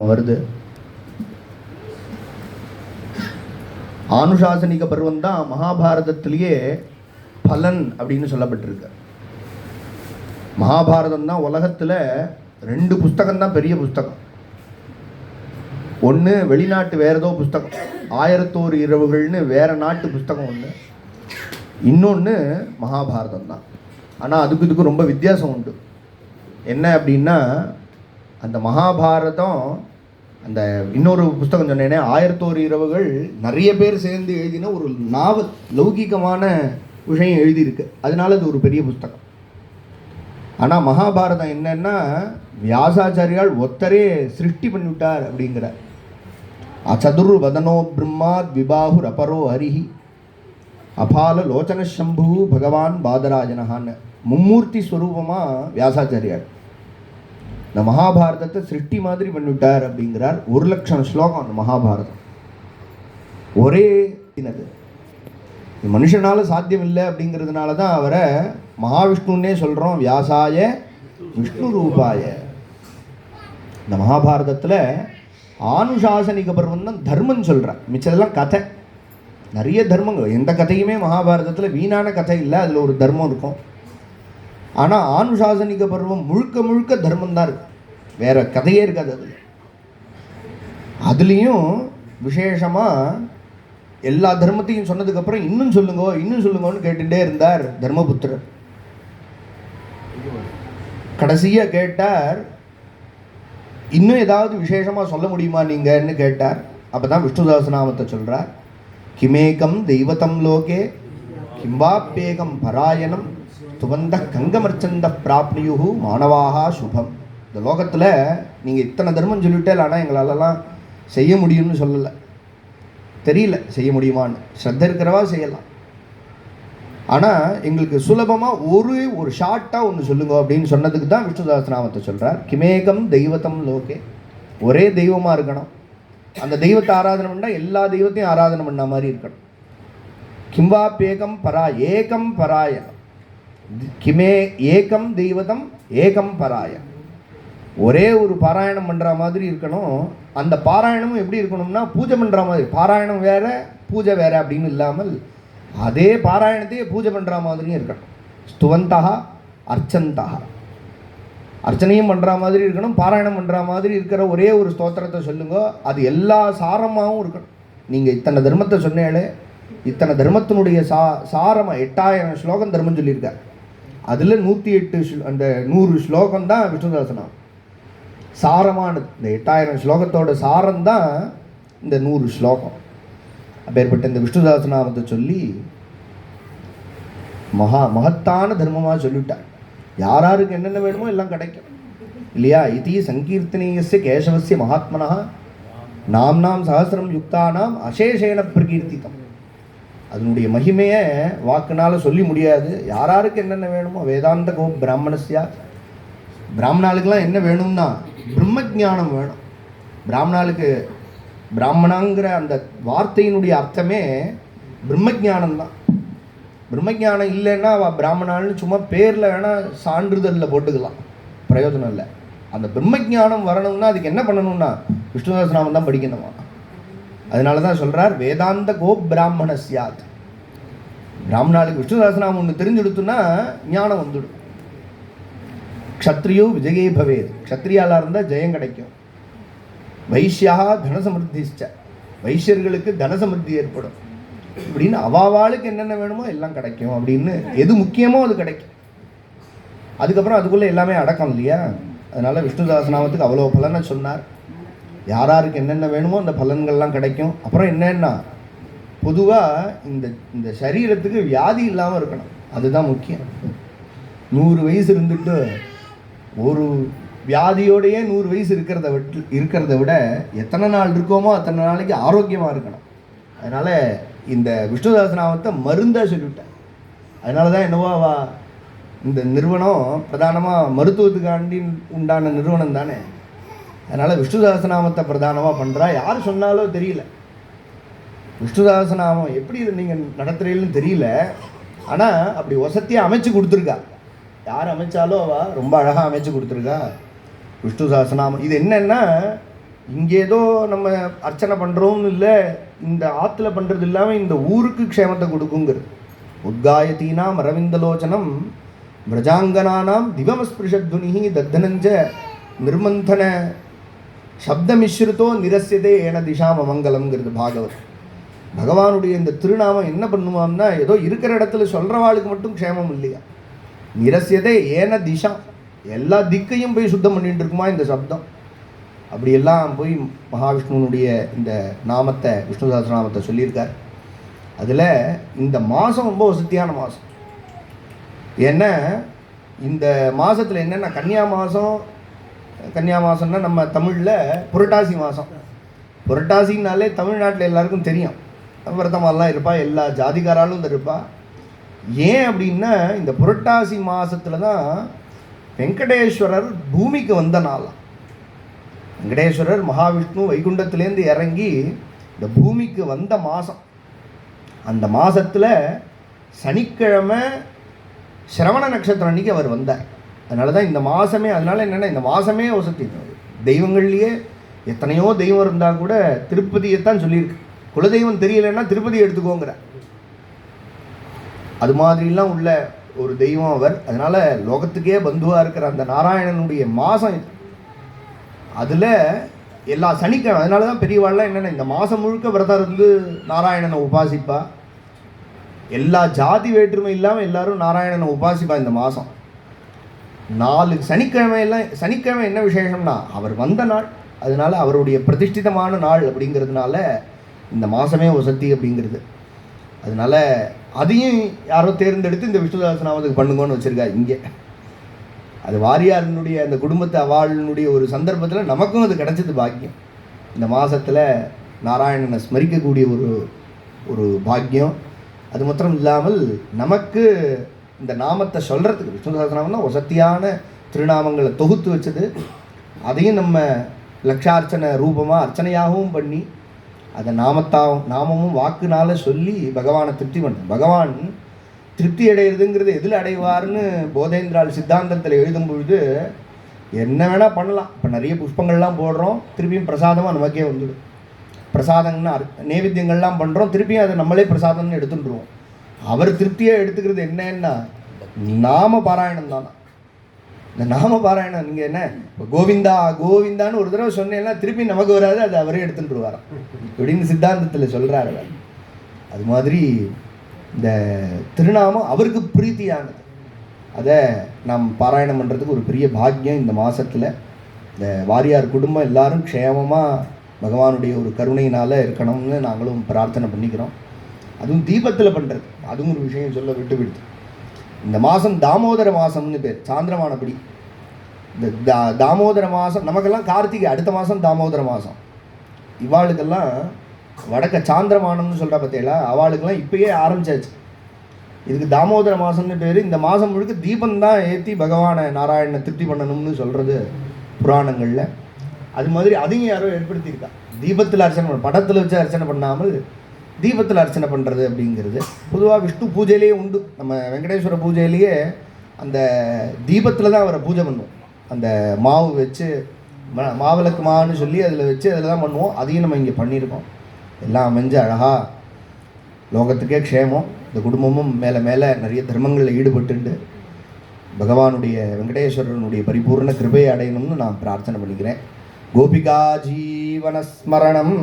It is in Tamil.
வருது. ஆனுசாசனிக பருவம் தான் மகாபாரதத்திலேயே பலன் அப்படின்னு சொல்லப்பட்டிருக்கு. மகாபாரதம் தான் உலகத்தில் 2 புஸ்தகம் தான் பெரிய புஸ்தகம். ஒன்று வெளிநாட்டு வேற ஏதோ புஸ்தகம், 1001 இரவுகள்னு வேற நாட்டு புஸ்தகம் ஒன்று, இன்னொன்று மகாபாரதம் தான். ஆனால் அதுக்கு இதுக்கு ரொம்ப வித்தியாசம் உண்டு. என்ன அப்படின்னா, அந்த மகாபாரதம் அந்த இன்னொரு புஸ்தகம் சொன்னேனே 1001 இரவுகள் நிறைய பேர் சேர்ந்து எழுதின ஒரு நாவல், லௌகிகமான விஷயம் எழுதியிருக்கு. அதனால அது ஒரு பெரிய புஸ்தகம். ஆனால் மகாபாரதம் என்னன்னா, வியாசாச்சாரியால் ஒத்தரே சிருஷ்டி பண்ணிவிட்டார் அப்படிங்கிறார். அச்சதுர் வதனோ பிரம்மா விபாஹுர் அபரோ ஹரிஹி அபால லோச்சன சம்பு பகவான் பாதராஜனஹான்னு மும்மூர்த்தி ஸ்வரூபமாக வியாசாச்சாரியார் இந்த மகாபாரதத்தை சிருஷ்டி மாதிரி பண்ணிவிட்டார் அப்படிங்கிறார். 1,00,000 ஸ்லோகம் அந்த மகாபாரதம். ஒரே தினது மனுஷனால சாத்தியம் இல்லை அப்படிங்கிறதுனால தான் அவரை மகாவிஷ்ணுன்னே சொல்கிறோம். வியாசாய விஷ்ணு ரூபாய. இந்த மகாபாரதத்தில் ஆனுசாசனிக பருவம் தான் தர்மம் சொல்கிறேன். மிச்சதெல்லாம் கதை, நிறைய தர்மங்கள். எந்த கதையுமே மகாபாரதத்தில் வீணான கதை இல்லை, அதில் ஒரு தர்மம் இருக்கும். ஆனால் ஆனுசாசனிக பருவம் முழுக்க முழுக்க தர்மம் தான் இருக்கு, வேற கதையே இருக்காது. அதுலேயும் விசேஷமாக எல்லா தர்மத்தையும் சொன்னதுக்கப்புறம் இன்னும் சொல்லுங்கன்னு கேட்டுகிட்டே இருந்தார் தர்மபுத்திரர். கடைசியாக கேட்டார், இன்னும் ஏதாவது விசேஷமாக சொல்ல முடியுமா நீங்கன்னு கேட்டார். அப்போ தான் விஷ்ணு சஹஸ்ரநாமத்தை சொல்கிறார். கிமேகம் தெய்வத்தம் லோகே கிம்வாப்யேகம் பராயணம் துவந்த கங்கமர்ச்சந்த பிராப்னியுகு மாணவாகா சுபம். இந்த லோகத்தில் நீங்கள் இத்தனை தர்மம் சொல்லிவிட்டே, ஆனால் எங்களாலலாம் செய்ய முடியும்னு சொல்லலை. தெரியல செய்ய முடியுமான்னு. ஸ்ரத்த இருக்கிறவா செய்யலாம். ஆனால் எங்களுக்கு சுலபமாக ஒரு ஷார்ட்டாக ஒன்று சொல்லுங்க அப்படின்னு சொன்னதுக்கு தான் விஷ்ணு சஹஸ்ரநாமத்தை சொல்கிறார். கிமேகம் தெய்வத்தம் லோகே, ஒரே தெய்வமாக இருக்கணும். அந்த தெய்வத்தை ஆராதனை பண்ணால் எல்லா தெய்வத்தையும் ஆராதனை பண்ண மாதிரி இருக்கணும். கிம்வாப்யேகம் ஏகம் பராய, கிமே ஏகம் தெய்வதம் ஏகம் பராய, ஒரே ஒரு பாராயணம் பண்ணுற மாதிரி இருக்கணும். அந்த பாராயணமும் எப்படி இருக்கணும்னா, பூஜை பண்ணுற மாதிரி. பாராயணம் வேற பூஜை வேற அப்படின்னு இல்லாமல் அதே பாராயணத்தையே பூஜை பண்ணுற மாதிரியும் இருக்கணும். ஸ்துவந்தா அர்ச்சந்தா, அர்ச்சனையும் பண்ணுற மாதிரி இருக்கணும், பாராயணம் பண்ணுற மாதிரி இருக்கிற ஒரே ஒரு ஸ்தோத்திரத்தை சொல்லுங்க. அது எல்லா சாரமாகவும் இருக்கணும். நீங்கள் இத்தனை தர்மத்தை சொன்னாலே, இத்தனை தர்மத்தினுடைய சாரமாக 8000 ஸ்லோகம் தர்மம் சொல்லியிருக்கார். அதில் 108 அந்த 100 ஸ்லோகம் தான் விஷ்ணு சஹஸ்ரநாமம் சாரமானது. இந்த 8000 ஸ்லோகத்தோட சாரம் தான் இந்த 100 ஸ்லோகம். அப்பேற்பட்ட இந்த விஷ்ணு சஹஸ்ரநாமத்தை சொல்லி மகத்தான தர்மமாக சொல்லிவிட்டார். யாராருக்கு என்னென்ன வேணுமோ எல்லாம் கிடைக்கும் இல்லையா. இதி சங்கீர்த்தனீயஸ்ய கேசவஸ்ய மகாத்மனா நாம் சஹஸ்ரம் யுக்தானாம் அசேஷேன பிரகீர்த்திதம். அதனுடைய மகிமையை வாக்குனால் சொல்லி முடியாது. யாராருக்கு என்னென்ன வேணுமோ. வேதாந்த கோ பிராமணஸ்யா, பிராமணாளுக்கெல்லாம் என்ன வேணும்னா பிரம்மஜானம் வேணும். பிராமணாளுக்கு பிராமணாங்கிற அந்த வார்த்தையினுடைய அர்த்தமே பிரம்மஜானம் தான். பிரம்மஜானம் இல்லைன்னா பிராமணாள்னு சும்மா பேரில் வேணால் சான்றிதழில் போட்டுக்கலாம், பிரயோஜனம் இல்லை. அந்த பிரம்மஜானம் வரணும்னா அதுக்கு என்ன பண்ணணும்னா விஷ்ணு சஹஸ்ரநாமம் தான் படிக்கணுமா. அதனால தான் சொல்கிறார், வேதாந்த கோ பிராமணஸ்யாத். பிராமணாளுக்கு விஷ்ணு சஹஸ்ரநாமம் ஒன்று தெரிஞ்சுடுத்துன்னா ஞானம் வந்துடும். க்ஷத்ரியோ விஜயே பவேத், க்ஷத்ரியாலாக இருந்தால் ஜெயம் கிடைக்கும். வைஷ்யா தனசமிருத்திச்ச, வைஷ்யர்களுக்கு தனசமிருத்தி ஏற்படும். இப்படின்னு அவாவாளுக்கு என்னென்ன வேணுமோ எல்லாம் கிடைக்கும். அப்படின்னு எது முக்கியமோ அது கிடைக்கும். அதுக்கப்புறம் அதுக்குள்ளே எல்லாமே அடக்கம் இல்லையா. அதனால் விஷ்ணு சஹஸ்ரநாமத்துக்கு அவ்வளோ பலனை சொன்னார். யாராருக்கு என்னென்ன வேணுமோ அந்த பலன்கள்லாம் கிடைக்கும். அப்புறம் என்னன்னா, பொதுவாக இந்த சரீரத்துக்கு வியாதி இல்லாமல் இருக்கணும், அதுதான் முக்கியம். 100 வயசு இருந்துட்டு ஒரு வியாதியோடையே 100 வயசு இருக்கிறத விட எத்தனை நாள் இருக்கோமோ அத்தனை நாளைக்கு ஆரோக்கியமாக இருக்கணும். அதனால் இந்த விஷ்ணு சஹஸ்ரநாமத்தை மருந்தாக சொல்லிவிட்டேன். அதனால தான் என்னவோ இந்த நிறுவனம் பிரதானமாக மருத்துவத்துக்காண்டி உண்டான நிறுவனம் தானே. அதனால் விஷ்ணு சஹஸ்ரநாமத்தை பிரதானமாக பண்ணுறா. யார் சொன்னாலும் தெரியல, விஷ்ணு சஹஸ்ரநாமம் எப்படி நீங்கள் நடத்துகிறீங்கன்னு தெரியல. ஆனால் அப்படி வசதியாக அமைச்சு கொடுத்துருக்கா. யார் அமைச்சாலும் அவள் ரொம்ப அழகாக அமைச்சு கொடுத்துருக்கா விஷ்ணு சஹஸ்ரநாமம். இது என்னென்னா, இங்கே ஏதோ நம்ம அர்ச்சனை பண்ணுறோம்னு இல்லை, இந்த ஆற்றுல பண்ணுறது இல்லாமல் இந்த ஊருக்கு க்ஷேமத்தை கொடுக்குங்கிறது. உத்காயத்தீனாம் அரவிந்தலோச்சனம் விரஜாங்கனானாம் திவமஸ்பிருஷத்வனிஹி தத்தனஞ்ச நிர்மந்தன சப்தமிஸ்ருதோ நிரஸ்யதே ஏன திஷாம மங்கலம்ங்கிறது பாகவத். பகவானுடைய இந்த திருநாமம் என்ன பண்ணுவான்னா, ஏதோ இருக்கிற இடத்துல சொல்கிறவாளுக்கு மட்டும் க்ஷேமம் இல்லையா, நிரஸ்யதே ஏன திஷா, எல்லா திக்கையும் போய் சுத்தம் பண்ணிட்டு இருக்குமா இந்த சப்தம். அப்படியெல்லாம் போய் மகாவிஷ்ணுனுடைய இந்த நாமத்தை, விஷ்ணு சஹஸ்ரநாமத்தை சொல்லியிருக்கார். அதில் இந்த மாதம் ரொம்ப வசதியான மாதம். ஏன்னா இந்த மாதத்தில் என்னென்னா, கன்னியா மாதம்னா நம்ம தமிழில் புரட்டாசி மாதம். புரட்டாசினாலே தமிழ்நாட்டில் எல்லாருக்கும் தெரியும், விரதமாலாம் இருப்பா, எல்லா ஜாதிகாராலும் இருப்பா. ஏன் அப்படின்னா, இந்த புரட்டாசி மாதத்தில் தான் வெங்கடேஸ்வரர் பூமிக்கு வந்த நாளாம். வெங்கடேஸ்வரர் மகாவிஷ்ணு வைகுண்டத்துலேருந்து இறங்கி இந்த பூமிக்கு வந்த மாதம். அந்த மாதத்தில் சனிக்கிழமை சிரவண நட்சத்திரம் அன்றைக்கி அவர் வந்தார். அதனால தான் இந்த மாதமே, அதனால் என்னென்னா இந்த மாதமே வசதி. தெய்வங்கள்லேயே எத்தனையோ தெய்வம் இருந்தால் கூட திருப்பதியைத்தான் சொல்லியிருக்கு. குலதெய்வம் தெரியலைன்னா திருப்பதி எடுத்துக்கோங்கிற அது மாதிரிலாம் உள்ள ஒரு தெய்வம் அவர். அதனால் லோகத்துக்கே பந்துவாக இருக்கிற அந்த நாராயணனுடைய மாதம் இது. அதில் எல்லா சனிக்கிழமை, அதனால தான் பெரியவாள்லாம் என்னென்ன இந்த மாதம் முழுக்க விரதம் இருந்து நாராயணனை உபாசிப்பா. எல்லா ஜாதி வேற்றுமை இல்லாமல் எல்லாரும் நாராயணனை உபாசிப்பா இந்த மாதம். 4 சனிக்கிழமை என்ன விசேஷம்னா அவர் வந்த நாள், அதனால அவருடைய பிரதிஷ்டிதமான நாள் அப்படிங்கிறதுனால இந்த மாதமே வசதி அப்படிங்கிறது. அதனால அதையும் யாரோ தேர்ந்தெடுத்து இந்த விஷ்ணு சஹஸ்ரநாமத்துக்கு பண்ணுங்கன்னு வச்சுருக்கா இங்கே. அது வாரியாரினுடைய அந்த குடும்பத்தை அவாளினுடைய ஒரு சந்தர்ப்பத்தில் நமக்கும் அது கிடைச்சது பாக்கியம். இந்த மாதத்தில் நாராயணனை ஸ்மரிக்கக்கூடிய ஒரு பாக்கியம். அது மாத்திரம் இல்லாமல் நமக்கு இந்த நாமத்தை சொல்கிறதுக்கு, விஷ்ணு சஹஸ்ரநாமம்னா வசத்தியான திருநாமங்களை தொகுத்து வச்சது. அதையும் நம்ம லக்ஷார்ச்சனை ரூபமாக அர்ச்சனையாகவும் பண்ணி அதை நாமமும் வாக்குனால சொல்லி பகவானை திருப்தி பண்ணுறோம். பகவான் திருப்தி அடைகிறதுங்கிறது எதில் அடைவார்னு போதேந்திரால் சித்தாந்தத்தில் எழுதும் பொழுது என்ன வேணால் பண்ணலாம். இப்போ நிறைய புஷ்பங்கள்லாம் போடுறோம், திருப்பியும் பிரசாதமாக நமக்கே வந்துடும். பிரசாதம்னா நைவேத்தியங்கள்லாம் பண்ணுறோம், திருப்பியும் அதை நம்மளே பிரசாதம்னு எடுத்துட்டுருவோம். அவர் திருப்தியாக எடுத்துக்கிறது என்னன்னா நாம பாராயணம் தானா. இந்த நாம பாராயணம் நீங்கள் என்ன கோவிந்தா கோவிந்தான்னு ஒரு தடவை சொன்னேன்னா திருப்பி நமக்கு வராது, அதை அவரே எடுத்துட்டு வரான் இப்படின்னு சித்தாந்தத்தில் சொல்கிறாரு. அது மாதிரி இந்த திருநாமம் அவருக்கு பிரீத்தியானது. அதை நாம் பாராயணம் பண்ணுறதுக்கு ஒரு பெரிய பாக்கியம். இந்த மாதத்தில் இந்த வாரியார் குடும்பம் எல்லாரும் க்ஷேமமாக பகவானுடைய ஒரு கருணையினால் இருக்கணும்னு நாங்களும் பிரார்த்தனை பண்ணிக்கிறோம். அதுவும் தீபத்தில் பண்ணுறது, அதுவும் ஒரு விஷயம் சொல்ல விட்டு இந்த மாதம் தாமோதர மாதம்னு பேர், சாந்திரமானபடி. இந்த தாமோதர மாதம் நமக்கெல்லாம் கார்த்திகை, அடுத்த மாதம் தாமோதர மாதம். இவாளுக்கெல்லாம் வடக்க சாந்திரமானம்னு சொல்கிறா பார்த்தீங்களா, அவளுக்கெல்லாம் இப்போயே ஆரம்பிச்சாச்சு. இதுக்கு தாமோதர மாதம்னு பேர். இந்த மாதம் முழுக்க தீபந்தான் ஏற்றி பகவானை நாராயணனை திருப்தி பண்ணணும்னு சொல்கிறது புராணங்களில். அது மாதிரி அதையும் யாரோ ஏற்படுத்தியிருக்கா. தீபத்தில் அர்ச்சனை படத்தில் வச்சு அர்ச்சனை பண்ணாமல் தீபத்தில் அர்ச்சனை பண்ணுறது அப்படிங்கிறது பொதுவாக விஷ்ணு பூஜையிலேயே உண்டு. நம்ம வெங்கடேஸ்வர பூஜையிலேயே அந்த தீபத்தில் தான் அவரை பூஜை பண்ணுவோம். அந்த மாவு வச்சு மாவிளக்கு மான்னு சொல்லி அதில் வச்சு அதில் தான் பண்ணுவோம். அதையும் நம்ம இங்கே பண்ணியிருக்கோம். எல்லாம் அமைஞ்சு அழகாக லோகத்துக்கே க்ஷேமம். இந்த குடும்பமும் மேலே மேலே நிறைய தர்மங்களில் ஈடுபட்டு பகவானுடைய வெங்கடேஸ்வரனுடைய பரிபூர்ண கிருபையை அடையணும்னு நான் பிரார்த்தனை பண்ணிக்கிறேன். கோபிகா ஜீவனஸ்மரணம்.